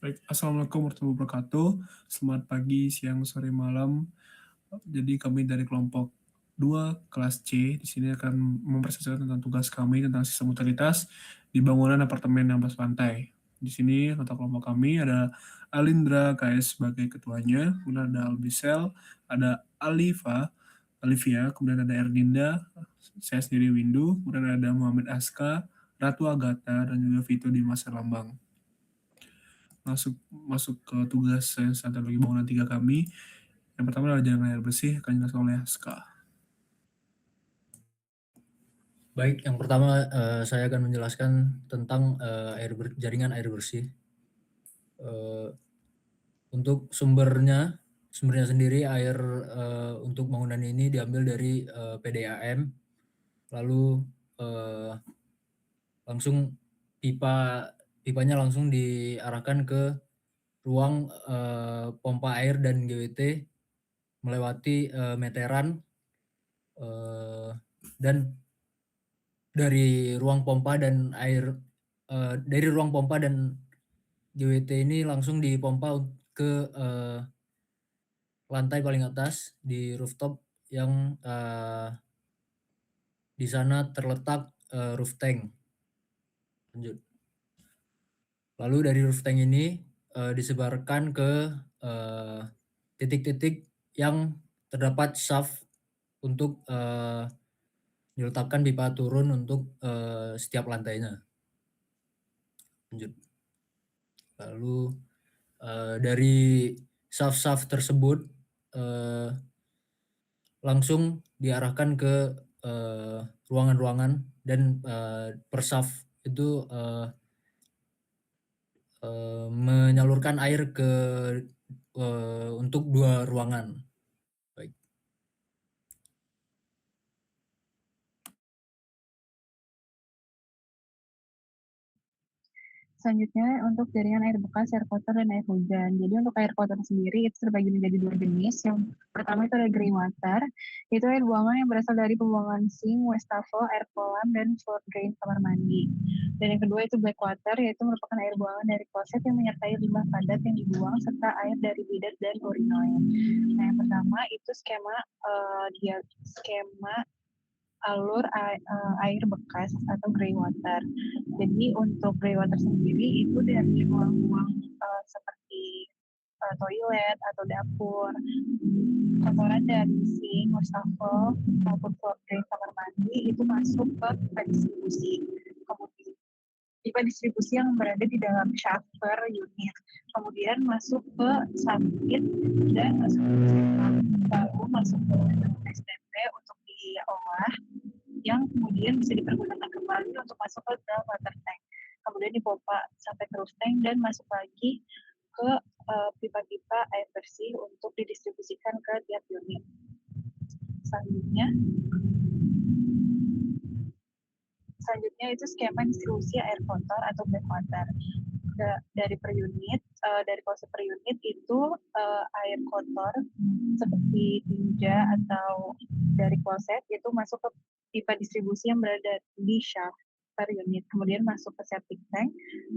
Baik, Assalamualaikum warahmatullahi wabarakatuh. Selamat pagi, siang, sore, malam. Jadi kami dari kelompok 2 kelas C di sini akan mempresentasikan tentang tugas kami tentang sistem utilitas di bangunan apartemen 16 lantai. Di sini kata kelompok kami ada Alindra KS sebagai ketuanya, kemudian ada Albisel, ada Alivia, kemudian ada Erdinda, saya sendiri Windu, kemudian ada Muhammad Aska, Ratu Agatha, dan juga Vito Dimas Lambang. Masuk ke tugas saya bagi bangunan 3 kami. Yang pertama adalah jaringan air bersih, akan dijelaskan oleh Aska. Baik, yang pertama saya akan menjelaskan tentang jaringan air bersih. Untuk sumbernya sendiri air untuk bangunan ini diambil dari PDAM, lalu langsung pipanya langsung diarahkan ke ruang pompa air dan GWT melewati meteran, dan dari ruang pompa dan GWT ini langsung dipompa ke lantai paling atas di rooftop yang di sana terletak roof tank. Lanjut. Lalu dari roof tank ini disebarkan ke titik-titik yang terdapat shaft untuk diletakkan pipa turun untuk setiap lantainya. Lanjut. Lalu dari shaft-shaft tersebut langsung diarahkan ke ruangan-ruangan dan per shaft itu menyalurkan air ke untuk 2 ruangan. Baik. Selanjutnya untuk jaringan air bekas, air kotor, dan air hujan. Jadi untuk air kotor sendiri itu terbagi menjadi 2 jenis. Yang pertama itu ada grey water, itu air buangan yang berasal dari pembuangan sink, wastafel, air kolam, dan floor drain kamar mandi. Dan yang kedua itu black water, yaitu merupakan air buangan dari kloset yang menyertai limbah padat yang dibuang serta air dari bidet dan urinal. Nah yang pertama itu skema alur air bekas atau grey water. Jadi untuk grey water sendiri itu dari ruang-ruang seperti toilet atau dapur, kotoran dari sink, wastafel, maupun floor drain kamar mandi itu masuk ke pipa distribusi. Kemudian pipa distribusi yang berada di dalam shaft per unit. Kemudian masuk ke submit dan masuk ke sistem, baru masuk ke STP untuk diolah, yang kemudian bisa dipergunakan kembali untuk masuk ke dalam water tank. Kemudian dipompa sampai ke roof tank dan masuk lagi ke pipa-pipa air bersih untuk didistribusikan ke tiap unit. Selanjutnya itu skema distribusi air kotor atau black water. Dari per unit, dari kloset per unit itu air kotor seperti tinja atau dari kloset itu masuk ke pipa distribusi yang berada di shaft per unit, kemudian masuk ke septic tank,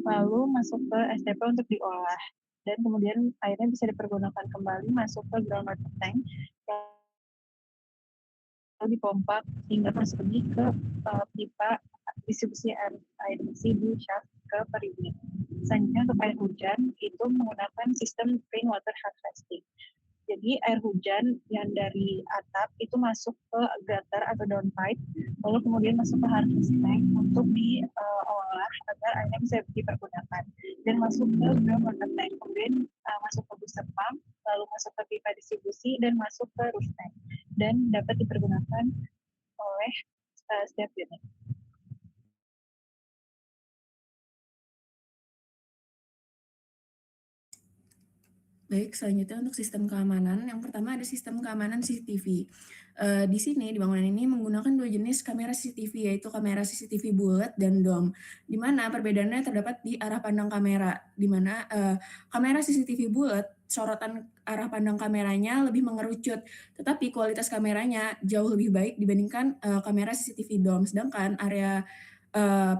lalu masuk ke STP untuk diolah, dan kemudian airnya bisa dipergunakan kembali masuk ke groundwater tank yang dipompa hingga masuk lagi ke pipa distribusi air bersih di shaft ke per unit. Selanjutnya untuk air hujan itu menggunakan sistem rainwater harvesting. Jadi air hujan yang dari atap itu masuk ke gutter atau downpipe, lalu kemudian masuk ke harvest tank untuk diolah agar airnya bisa dipergunakan, dan masuk ke groundwater tank, kemudian masuk ke booster pump, lalu masuk ke pipa distribusi dan masuk ke roof tank, dan dapat dipergunakan oleh setiap unit. Baik, selanjutnya untuk sistem keamanan. Yang pertama ada sistem keamanan CCTV. Di sini, di bangunan ini menggunakan 2 jenis kamera CCTV, yaitu kamera CCTV bulat dan dome, di mana perbedaannya terdapat di arah pandang kamera, di mana kamera CCTV bulat, sorotan arah pandang kameranya lebih mengerucut, tetapi kualitas kameranya jauh lebih baik dibandingkan kamera CCTV dome. Sedangkan area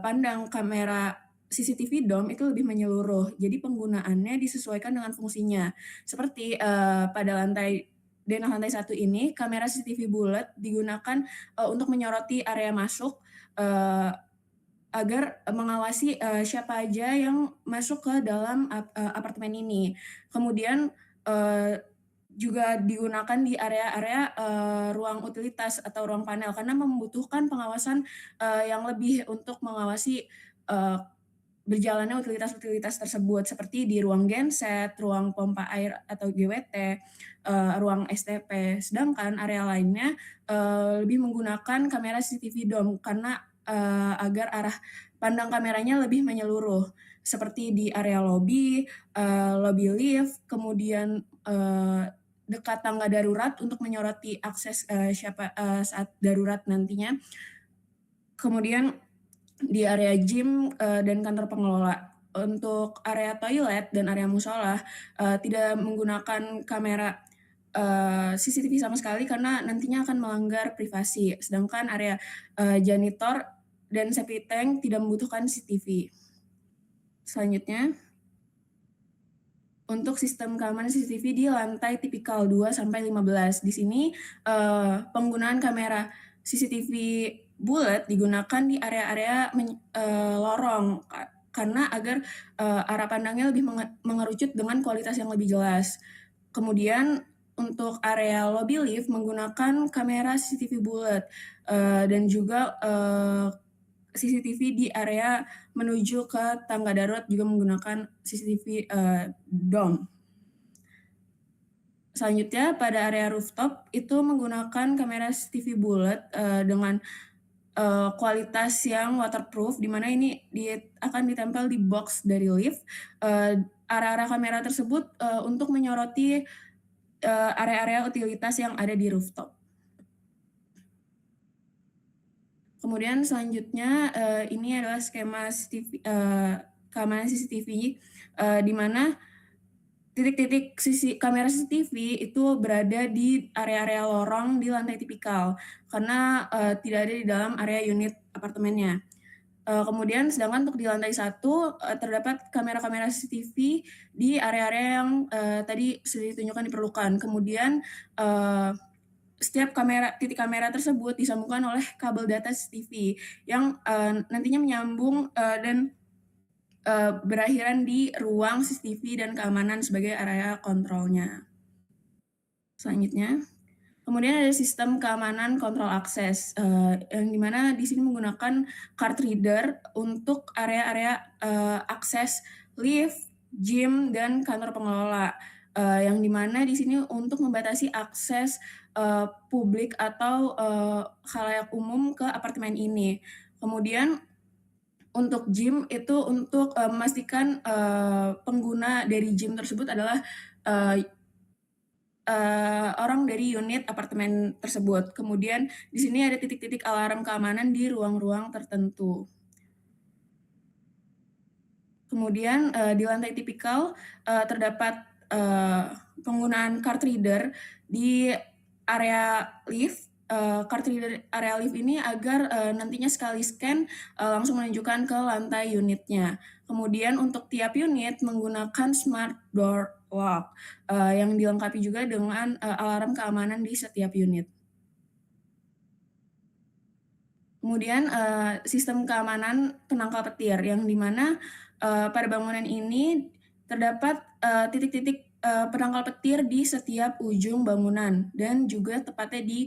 pandang kamera CCTV Dome itu lebih menyeluruh, jadi penggunaannya disesuaikan dengan fungsinya. Seperti pada denah lantai 1 ini, kamera CCTV bulat digunakan untuk menyoroti area masuk agar mengawasi siapa aja yang masuk ke dalam apartemen ini. Kemudian juga digunakan di area-area ruang utilitas atau ruang panel karena membutuhkan pengawasan yang lebih untuk mengawasi berjalannya utilitas-utilitas tersebut seperti di ruang genset, ruang pompa air atau GWT, ruang STP. Sedangkan area lainnya lebih menggunakan kamera CCTV Dome karena agar arah pandang kameranya lebih menyeluruh seperti di area lobby, lobby lift, kemudian dekat tangga darurat untuk menyoroti akses saat darurat nantinya. Kemudian di area gym dan kantor pengelola. Untuk area toilet dan area musola tidak menggunakan kamera CCTV sama sekali karena nantinya akan melanggar privasi. Sedangkan area janitor dan septic tank tidak membutuhkan CCTV. Selanjutnya, untuk sistem keamanan CCTV di lantai tipikal 2 sampai 15. Di sini penggunaan kamera CCTV bulat digunakan di area-area lorong karena agar arah pandangnya lebih mengerucut dengan kualitas yang lebih jelas. Kemudian untuk area lobby lift menggunakan kamera CCTV bulat dan juga CCTV di area menuju ke tangga darurat juga menggunakan CCTV Dome. Selanjutnya pada area rooftop itu menggunakan kamera CCTV bulat dengan kualitas yang waterproof, di mana ini akan ditempel di box dari lift. Area-area kamera tersebut untuk menyoroti area-area utilitas yang ada di rooftop. Kemudian selanjutnya ini adalah skema keamanan CCTV di mana titik-titik kamera CCTV itu berada di area-area lorong di lantai tipikal karena tidak ada di dalam area unit apartemennya. Kemudian sedangkan untuk di lantai 1 terdapat kamera-kamera CCTV di area-area yang tadi sudah ditunjukkan diperlukan. Kemudian setiap titik kamera tersebut disambungkan oleh kabel data CCTV yang nantinya menyambung dan berakhiran di ruang CCTV dan keamanan sebagai area kontrolnya. Selanjutnya, kemudian ada sistem keamanan kontrol akses yang dimana di sini menggunakan card reader untuk area-area akses lift, gym, dan kantor pengelola. Yang dimana di sini untuk membatasi akses publik atau khalayak umum ke apartemen ini. Kemudian untuk gym itu untuk memastikan pengguna dari gym tersebut adalah orang dari unit apartemen tersebut. Kemudian di sini ada titik-titik alarm keamanan di ruang-ruang tertentu. Kemudian di lantai tipikal terdapat penggunaan card reader di area lift. Card reader area lift ini agar nantinya sekali scan langsung menunjukkan ke lantai unitnya. Kemudian untuk tiap unit menggunakan smart door lock yang dilengkapi juga dengan alarm keamanan di setiap unit. Kemudian sistem keamanan penangkal petir yang dimana pada bangunan ini terdapat titik-titik penangkal petir di setiap ujung bangunan dan juga tepatnya di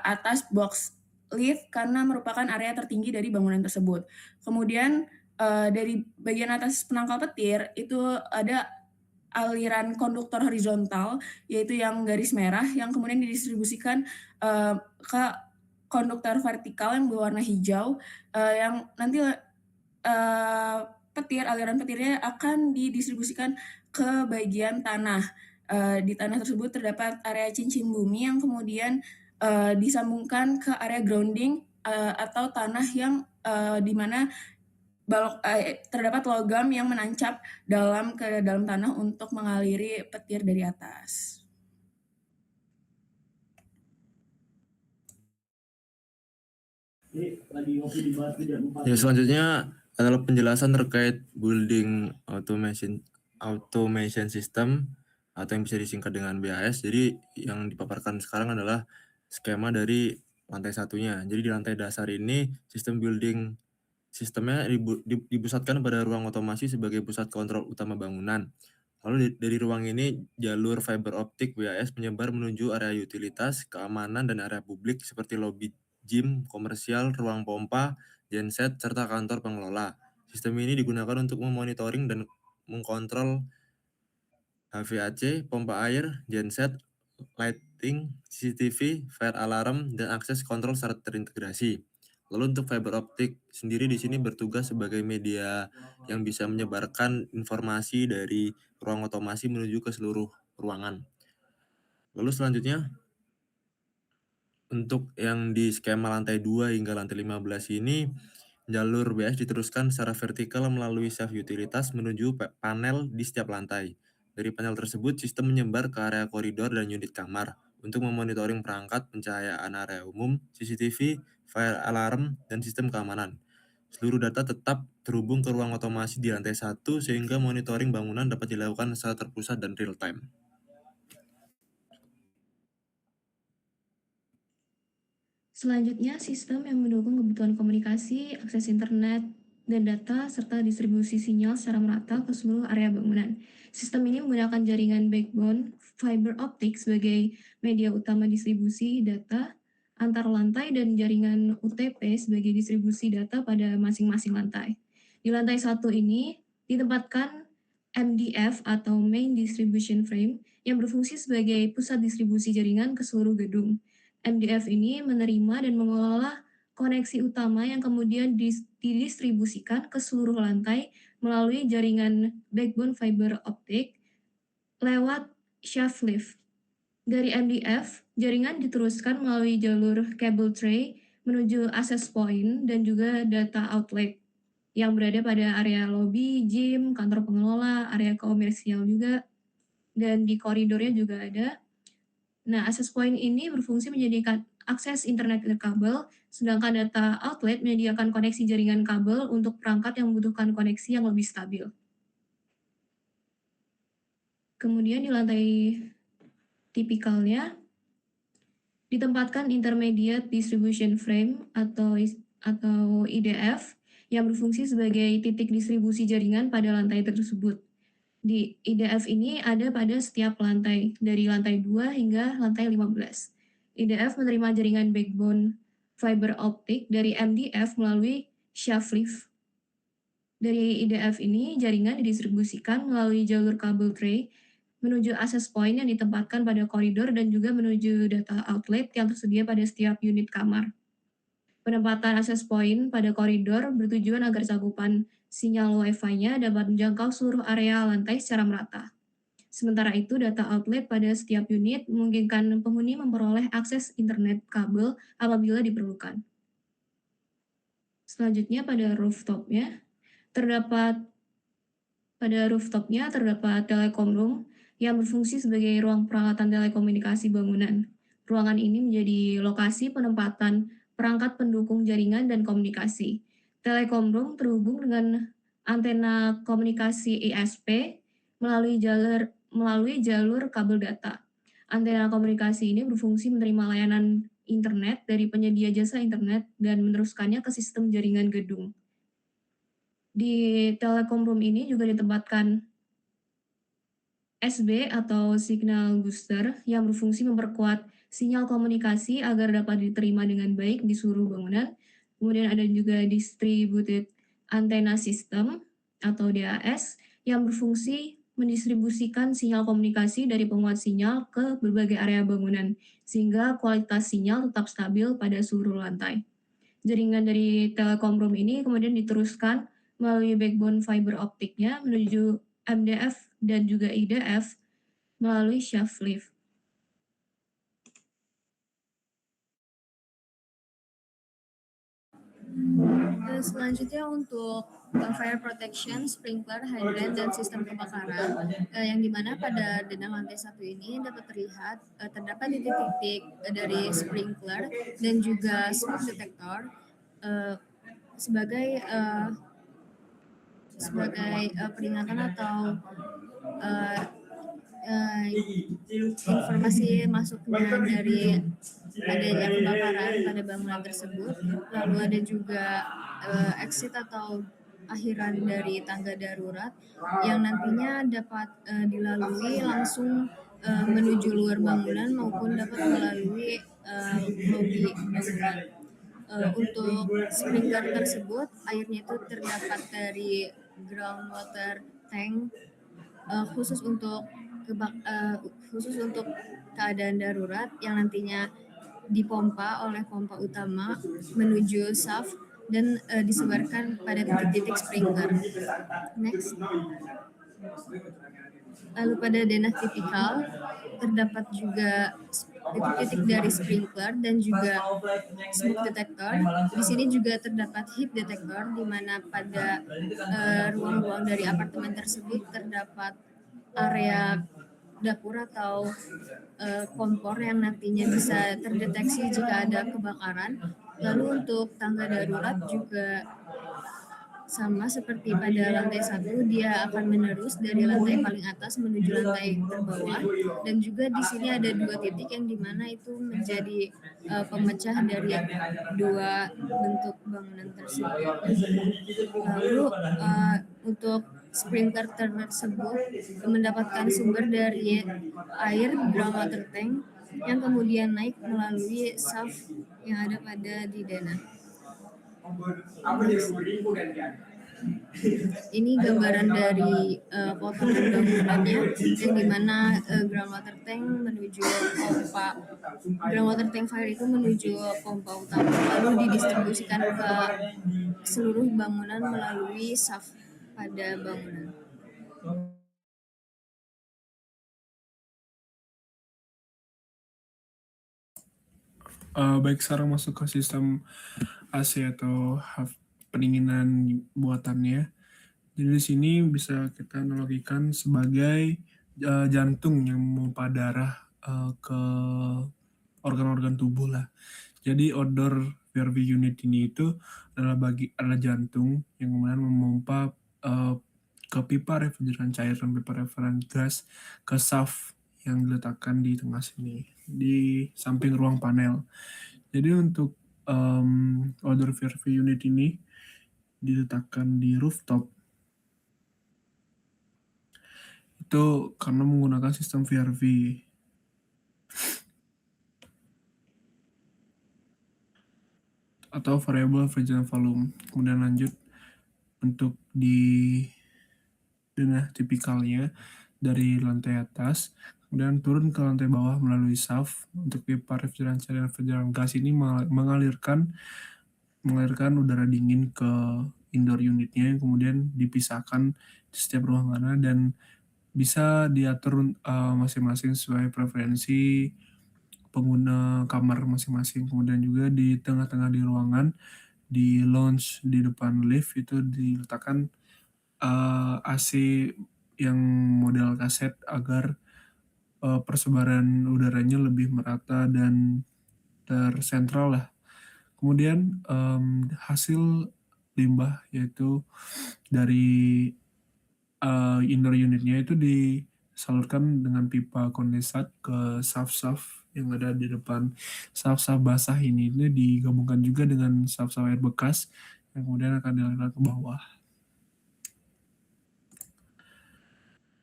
atas box lift karena merupakan area tertinggi dari bangunan tersebut. Kemudian dari bagian atas penangkal petir itu ada aliran konduktor horizontal yaitu yang garis merah yang kemudian didistribusikan ke konduktor vertikal yang berwarna hijau yang nanti aliran petirnya akan didistribusikan ke bagian tanah. Di tanah tersebut terdapat area cincin bumi yang kemudian disambungkan ke area grounding atau tanah yang di mana terdapat logam yang menancap ke dalam tanah untuk mengaliri petir dari atas. Ya, selanjutnya adalah penjelasan terkait building automation system atau yang bisa disingkat dengan BAS. Jadi yang dipaparkan sekarang adalah skema dari lantai satunya. Jadi di lantai dasar ini sistemnya dipusatkan pada ruang otomasi sebagai pusat kontrol utama bangunan. Lalu dari ruang ini jalur fiber optik BAS menyebar menuju area utilitas, keamanan, dan area publik seperti lobi gym, komersial, ruang pompa, genset, serta kantor pengelola. Sistem ini digunakan untuk memonitoring dan mengkontrol HVAC, pompa air, genset, lighting, CCTV, fire alarm, dan akses kontrol secara terintegrasi. Lalu untuk fiber optik sendiri di sini bertugas sebagai media yang bisa menyebarkan informasi dari ruang otomasi menuju ke seluruh ruangan. Lalu selanjutnya, untuk yang di skema lantai 2 hingga lantai 15 ini, jalur BAS diteruskan secara vertikal melalui shaft utilitas menuju panel di setiap lantai. Dari panel tersebut, sistem menyebar ke area koridor dan unit kamar untuk memonitoring perangkat, pencahayaan area umum, CCTV, fire alarm, dan sistem keamanan. Seluruh data tetap terhubung ke ruang otomasi di lantai 1 sehingga monitoring bangunan dapat dilakukan secara terpusat dan real time. Selanjutnya, sistem yang mendukung kebutuhan komunikasi, akses internet, dan data, serta distribusi sinyal secara merata ke seluruh area bangunan. Sistem ini menggunakan jaringan backbone fiber optic sebagai media utama distribusi data antar lantai dan jaringan UTP sebagai distribusi data pada masing-masing lantai. Di lantai 1 ini ditempatkan MDF atau Main Distribution Frame yang berfungsi sebagai pusat distribusi jaringan ke seluruh gedung. MDF ini menerima dan mengelola koneksi utama yang kemudian didistribusikan ke seluruh lantai melalui jaringan backbone fiber optic lewat shaft lift. Dari MDF, jaringan diteruskan melalui jalur cable tray menuju access point dan juga data outlet yang berada pada area lobby, gym, kantor pengelola, area komersial juga, dan di koridornya juga ada. Nah, access point ini berfungsi menjadikan akses internet kabel, sedangkan data outlet menyediakan koneksi jaringan kabel untuk perangkat yang membutuhkan koneksi yang lebih stabil. Kemudian di lantai tipikalnya ditempatkan intermediate distribution frame atau IDF yang berfungsi sebagai titik distribusi jaringan pada lantai tersebut. Di IDF ini ada pada setiap lantai, dari lantai 2 hingga lantai 15. IDF menerima jaringan backbone fiber optic dari MDF melalui shaft lift. Dari IDF ini, jaringan didistribusikan melalui jalur kabel tray menuju access point yang ditempatkan pada koridor dan juga menuju data outlet yang tersedia pada setiap unit kamar. Penempatan access point pada koridor bertujuan agar cakupan sinyal Wi-Fi-nya dapat menjangkau seluruh area lantai secara merata. Sementara itu, data outlet pada setiap unit memungkinkan penghuni memperoleh akses internet kabel apabila diperlukan. Selanjutnya pada rooftopnya terdapat telekom room yang berfungsi sebagai ruang peralatan telekomunikasi bangunan. Ruangan ini menjadi lokasi penempatan perangkat pendukung jaringan dan komunikasi. Telekom room terhubung dengan antena komunikasi ISP melalui jalur kabel data. Antena komunikasi ini berfungsi menerima layanan internet dari penyedia jasa internet dan meneruskannya ke sistem jaringan gedung. Di telekom room ini juga ditempatkan SB atau signal booster yang berfungsi memperkuat sinyal komunikasi agar dapat diterima dengan baik di seluruh bangunan. Kemudian ada juga distributed antenna system atau DAS yang berfungsi mendistribusikan sinyal komunikasi dari penguat sinyal ke berbagai area bangunan sehingga kualitas sinyal tetap stabil pada seluruh lantai. Jaringan dari telekom room ini kemudian diteruskan melalui backbone fiber optiknya menuju MDF dan juga IDF melalui shaft lift. Selanjutnya untuk fire protection, sprinkler, hydrant, dan sistem kebakaran, yang dimana pada denah lantai 1 ini dapat terlihat terdapat titik-titik dari sprinkler dan juga smoke detector sebagai sebagai peringatan atau informasi masuknya dari adanya kebakaran pada bangunan tersebut. Lalu ada juga exit atau akhiran dari tangga darurat yang nantinya dapat dilalui langsung menuju luar bangunan maupun dapat melalui lobi bangunan. Untuk sprinkler tersebut, airnya itu terdapat dari groundwater tank khusus untuk keadaan darurat yang nantinya dipompa oleh pompa utama menuju shaft dan disebarkan pada titik-titik sprinkler. Next. Lalu pada denah tipikal terdapat juga titik-titik dari sprinkler dan juga smoke detector. Di sini juga terdapat heat detector di mana pada ruang-ruang dari apartemen tersebut terdapat area dapur atau kompor yang nantinya bisa terdeteksi jika ada kebakaran. Lalu untuk tangga darurat juga sama seperti pada lantai 1, dia akan menerus dari lantai paling atas menuju lantai terbawah, dan juga di sini ada 2 titik yang dimana itu menjadi pemecah dari 2 bentuk bangunan tersebut. Lalu untuk sprinkler tersebut mendapatkan sumber dari air groundwater tank yang kemudian naik melalui shaft yang ada pada di denah. Ini gambaran dari potongan bangunannya yang dimana groundwater tank fire itu menuju pompa utama lalu didistribusikan ke seluruh bangunan melalui shaft pada bangunan. Baik, sekarang masuk ke sistem AC atau pendinginan buatannya. Jadi di sini bisa kita analogikan sebagai jantung yang memompa darah ke organ-organ tubuh lah. Jadi outdoor VRV unit ini itu adalah jantung yang kemudian memompa ke pipa refrigeran cair dan pipa refrigeran gas ke shaft yang diletakkan di tengah sini di samping ruang panel. Jadi untuk outdoor VRV unit ini diletakkan di rooftop itu karena menggunakan sistem VRV. Atau variable refrigerant volume. Kemudian lanjut untuk di denah tipikalnya dari lantai atas, kemudian turun ke lantai bawah melalui shaft untuk pipa refrigeran cair dan refrigeran gas ini mengalirkan udara dingin ke indoor unitnya yang kemudian dipisahkan di setiap ruangan dan bisa diatur masing-masing sesuai preferensi pengguna kamar masing-masing. Kemudian juga di tengah-tengah di ruangan, di lounge di depan lift itu diletakkan AC yang model kaset agar persebaran udaranya lebih merata dan tersentral lah. Kemudian hasil limbah yaitu dari indoor unitnya itu disalurkan dengan pipa kondensat ke shaft-shaft yang ada di depan. Shaft-shaft basah ini digabungkan juga dengan shaft-shaft air bekas yang kemudian akan dialirkan ke bawah.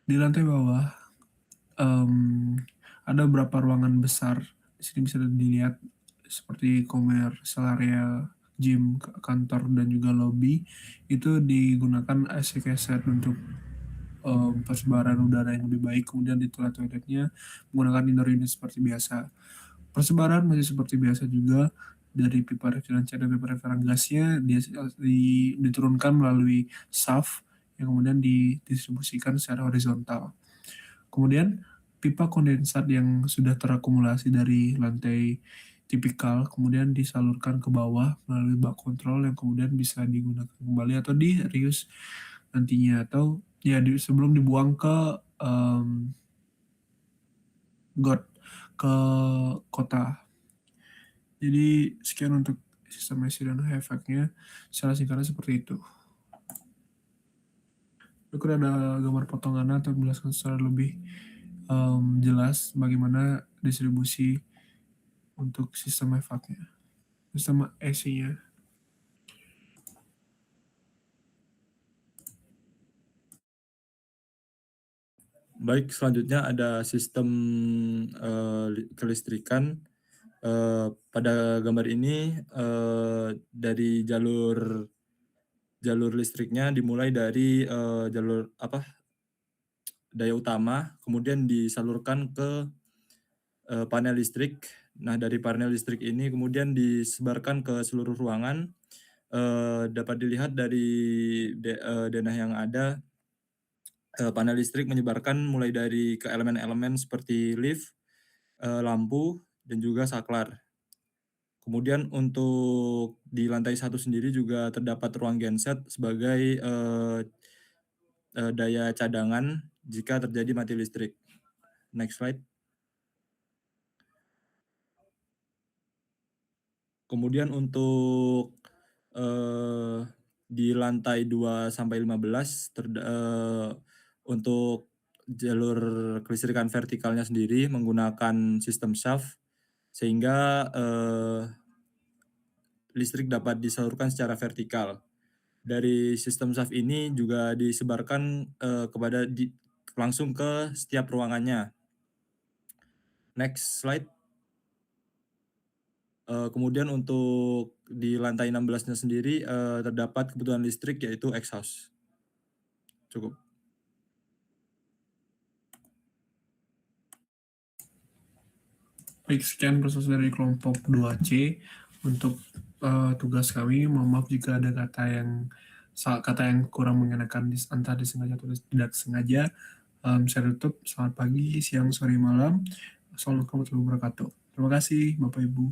Di lantai bawah ada beberapa ruangan besar. Di sini bisa dilihat seperti commercial area, gym, kantor, dan juga lobby. Itu digunakan AC cassette untuk persebaran udara yang lebih baik. Kemudian di toiletnya menggunakan indoor unit seperti biasa. Persebaran masih seperti biasa juga dari pipa refrigeran cair dan pipa refrigeran gasnya diturunkan melalui shaft yang kemudian didistribusikan secara horizontal. Kemudian pipa kondensat yang sudah terakumulasi dari lantai tipikal kemudian disalurkan ke bawah melalui bak kontrol yang kemudian bisa digunakan kembali atau di reuse nantinya atau ya sebelum dibuang ke got ke kota. Jadi sekian untuk sistem AC dan efeknya. Secara singkatnya seperti itu. Berikut ada gambar potongannya untuk menjelaskan secara lebih jelas bagaimana distribusi untuk sistem EVAC-nya, sistem ESI-nya. Baik, selanjutnya ada sistem kelistrikan. Pada gambar ini dari jalur listriknya dimulai dari jalur daya utama, kemudian disalurkan ke panel listrik. Nah, dari panel listrik ini kemudian disebarkan ke seluruh ruangan. Dapat dilihat dari denah yang ada, panel listrik menyebarkan mulai dari ke elemen-elemen seperti lift, lampu, dan juga saklar. Kemudian untuk di lantai 1 sendiri juga terdapat ruang genset sebagai daya cadangan jika terjadi mati listrik. Next slide. Kemudian untuk di lantai 2 sampai 15 untuk jalur kelistrikan vertikalnya sendiri menggunakan sistem shaft sehingga listrik dapat disalurkan secara vertikal. Dari sistem shaft ini juga disebarkan langsung ke setiap ruangannya. Next slide. Kemudian untuk di lantai 16-nya sendiri terdapat kebutuhan listrik yaitu exhaust. Cukup. Baik, sekian proses dari kelompok 2C. Untuk tugas kami, mohon maaf jika ada kata yang kurang mengenakan antara disengaja atau tidak sengaja. Saya tutup. Selamat pagi, siang, sore, malam. Assalamualaikum warahmatullahi wabarakatuh. Terima kasih Bapak Ibu.